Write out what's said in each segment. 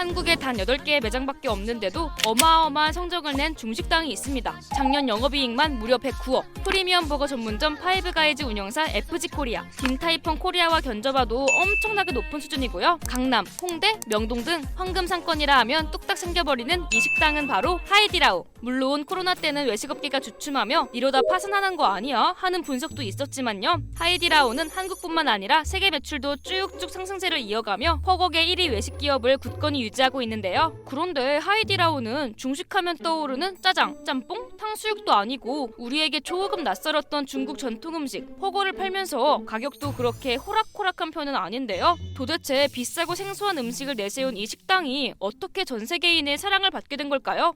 한국에 단 8개의 매장밖에 없는데도 어마어마한 성적을 낸 중식당이 있습니다. 작년 영업이익만 무려 109억, 프리미엄 버거 전문점 파이브가이즈 운영사 FG코리아, 딘타이펑 코리아와 견져봐도 엄청나게 높은 수준이고요. 강남, 홍대, 명동 등 황금 상권이라 하면 뚝딱 생겨버리는 이 식당은 바로 하이디라오. 물론 코로나 때는 외식업계가 주춤하며 이러다 파산하는 거 아니야? 하는 분석도 있었지만요. 하이디라오는 한국뿐만 아니라 세계 매출도 쭉쭉 상승세를 이어가며 허걱의 1위 외식 기업을 굳건히 유지하고 있는데요. 그런데 하이디라오는 중식하면 떠오르는 짜장, 짬뽕, 탕수육도 아니고 우리에게 조금 낯설었던 중국 전통 음식 허거를 팔면서 가격도 그렇게 호락호락한 편은 아닌데요. 도대체 비싸고 생소한 음식을 내세운 이 식당이 어떻게 전 세계인의 사랑을 받게 된 걸까요?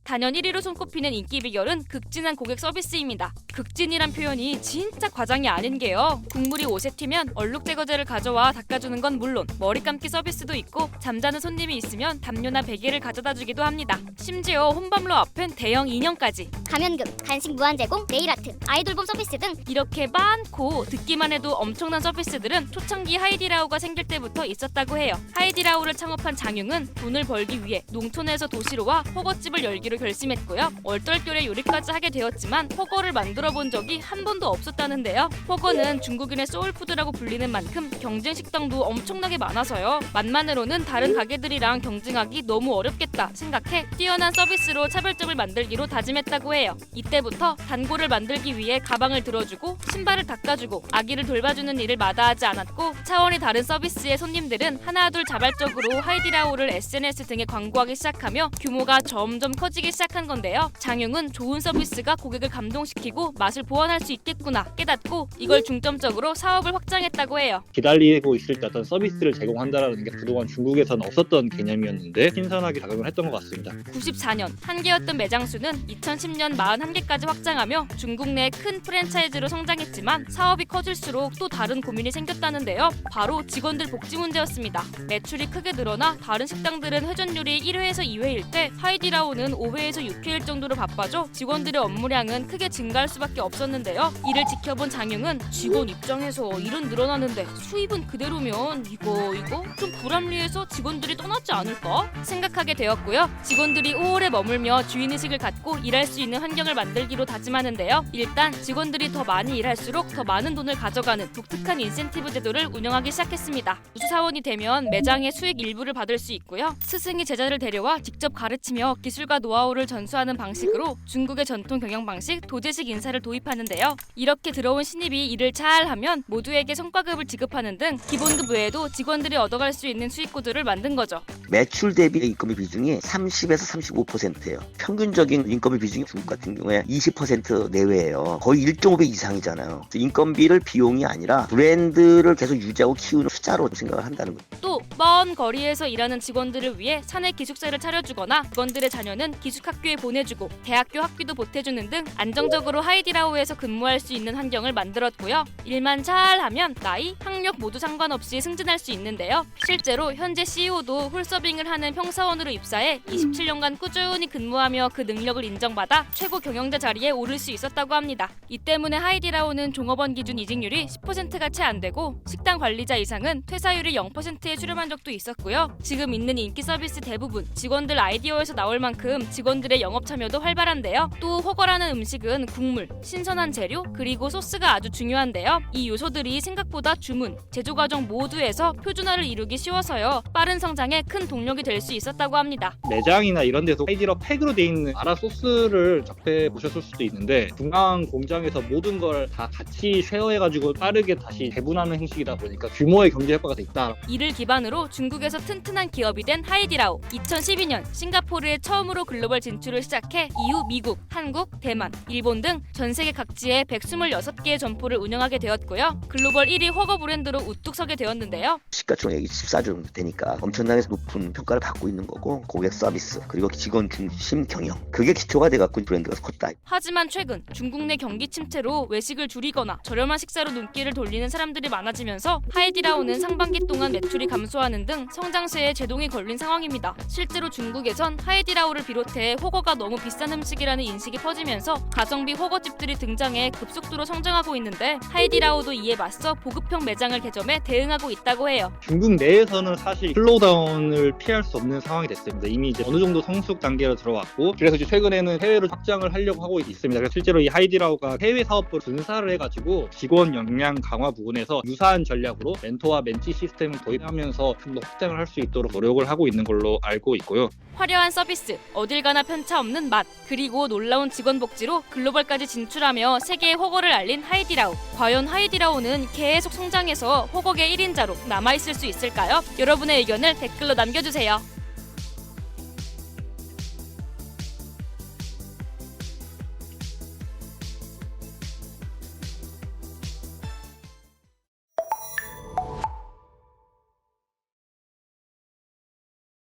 단연 1위로 손꼽히는 인기 비결은 극진한 고객 서비스입니다. 극진이란 표현이 진짜 과장이 아닌 게요. 국물이 옷에 튀면 얼룩 제거제를 가져와 닦아주는 건 물론 머리 감기 서비스도 있고 잠자는 손님이 있으면 담요나 베개를 가져다 주기도 합니다. 심지어 홈밥로 앞엔 대형 인형까지. 가면금, 간식 무한 제공, 네일아트, 아이돌봄 서비스 등 이렇게 많고 듣기만 해도 엄청난 서비스들은 초창기 하이디라오가 생길 때부터 있었다고 해요. 하이디라오를 창업한 장융은 돈을 벌기 위해 농촌에서 도시로 와 허거집을 열기로 결심했고요. 얼떨결에 요리까지 하게 되었지만 허거를 만들어 본 적이 한 번도 없었다는데요. 허거는 중국인의 소울푸드라고 불리는 만큼 경쟁 식당도 엄청나게 많아서요. 맛만으로는 다른 가게들이랑 경쟁하기 너무 어렵겠다 생각해 뛰어난 서비스로 차별점을 만들기로 다짐했다고 해요. 이때부터 단골을 만들기 위해 가방을 들어주고 신발을 닦아주고 아기를 돌봐주는 일을 마다하지 않았고 차원이 다른 서비스의 손님들은 하나둘 자발적으로 하이디라오를 SNS 등에 광고하기 시작하며 규모가 점점 커지기 시작한 건데요. 장용은 좋은 서비스가 고객을 감동시키고 맛을 보완할 수 있겠구나 깨닫고 이걸 중점적으로 사업을 확장했다고 해요. 기다리고 있을 때 어떤 서비스를 제공한다는 게 그동안 중국에서는 없었던 개념이었는데 신선하게 작용을 했던 것 같습니다. 94년 한 개였던 매장 수는 2010년 41개까지 확장하며 중국 내 큰 프랜차이즈로 성장했지만 사업이 커질수록 또 다른 고민이 생겼다는데요. 바로 직원들 복지 문제였습니다. 매출이 크게 늘어나 다른 식당들은 회전율이 1회에서 2회일 때 하이디라오는 5회에서 6회일 정도로 바빠져 직원들의 업무량은 크게 증가할 수밖에 없었는데요. 이를 지켜본 장용은 직원 입장에서 일은 늘어나는데 수입은 그대로면 이거 좀 불합리해서 직원들이 떠나지 않을까 생각하게 되었고요. 직원들이 오래 머물며 주인의식을 갖고 일할 수 있는 환경을 만들기로 다짐하는데요. 일단 직원들이 더 많이 일할수록 더 많은 돈을 가져가는 독특한 인센티브 제도를 운영하기 시작했습니다. 우수사원이 되면 매장의 수익 일부를 받을 수 있고요. 스승이 제자를 데려와 직접 가르치며 기술과 노하우를 전수하는 방식으로 중국의 전통 경영 방식 도제식 인사를 도입하는데요. 이렇게 들어온 신입이 일을 잘하면 모두에게 성과급을 지급하는 등 기본급 외에도 직원들이 얻어갈 수 있는 수익구조를 만든 거죠. 매출 대비 인건비 비중이 30에서 35%예요. 평균적인 인건비 비중이 중국 같은 경우에 20% 내외예요. 거의 1.5배 이상이잖아요. 인건비를 비용이 아니라 브랜드를 계속 유지하고 키우는 숫자로 생각을 한다는 거죠. 또 먼 거리에서 일하는 직원들을 위해 사내 기숙사를 차려주거나 직원들의 자녀는 기숙학교에 보내주고 대학교 학비도 보태주는 등 안정적으로 하이디라오에서 근무할 수 있는 환경을 만들었고요. 일만 잘하면 나이, 학력 모두 상관없이 승진할 수 있는데요. 실제로 현재 CEO도 홀서빙을 하는 평사원으로 입사해 27년간 꾸준히 근무하며 그 능력을 인정받아 최고 경영자 자리에 오를 수 있었다고 합니다. 이 때문에 하이디라오는 종업원 기준 이직률이 10%가 채 안 되고 식당 관리자 이상은 퇴사율이 0%에 수렴한 적도 있었고요. 지금 있는 인기 서비스 대부분 직원들 아이디어에서 나올 만큼 직원들의 영업 참여도 활발한데요. 또 허거라는 음식은 국물, 신선한 재료, 그리고 소스가 아주 중요한데요. 이 요소들이 생각보다 주문, 제조 과정 모두에서 표준화를 이루기 쉬워서요. 빠른 성장에 큰 동력이 될 수 있었다고 합니다. 매장이나 이런 데서 하이디라오 팩으로 돼 있는 아라 소스를 접해 보셨을 수도 있는데 중앙 공장에서 모든 걸 다 같이 쉐어해가지고 빠르게 다시 배분하는 형식이다 보니까 규모의 경제 효과가 있다. 이를 기반으로 중국에서 튼튼한 기업이 된 하이디라오. 2012년 싱가포르에 처음으로 글로벌 진출을 시작해 이후 미국, 한국, 대만, 일본 등 전 세계 각지에 126개의 점포를 운영하게 되었고요. 글로벌 1위 허거 브랜드로 우뚝 서게 되었는데요. 시가총액이 14조 정도 되니까 엄청나게 높은 평가를 받고 있는 거고 고객 서비스 그리고 직원 중심 경영 그게 기초가 돼갖고 브랜드가 컸다. 하지만 최근 중국 내 경기 침체로 외식을 줄이거나 저렴한 식사로 눈길을 돌리는 사람들이 많아지면서 하이디라오는 상반기 동안 매출이 감소하는 등 성장세에 제동이 걸린 상황입니다. 실제로 중국에선 하이디라오를 비롯해 끝에 호거가 너무 비싼 음식이라는 인식이 퍼지면서 가성비 호거집들이 등장해 급속도로 성장하고 있는데 하이디라오도 이에 맞서 보급형 매장을 개점해 대응하고 있다고 해요. 중국 내에서는 사실 슬로우다운을 피할 수 없는 상황이 됐습니다. 이미 이제 어느 정도 성숙 단계로 들어왔고, 그래서 이제 최근에는 해외로 확장을 하려고 하고 있습니다. 그래서 실제로 이 하이디라오가 해외 사업부를 분사를 해가지고 직원 역량 강화 부분에서 유사한 전략으로 멘토와 멘티 시스템을 도입하면서 좀 더 확장을 할 수 있도록 노력을 하고 있는 걸로 알고 있고요. 화려한 서비스, 어딜 가나 편차 없는 맛, 그리고 놀라운 직원 복지로 글로벌까지 진출하며 세계의 호거를 알린 하이디라오. 과연 하이디라오는 계속 성장해서 호거계 1인자로 남아있을 수 있을까요? 여러분의 의견을 댓글로 남겨주세요.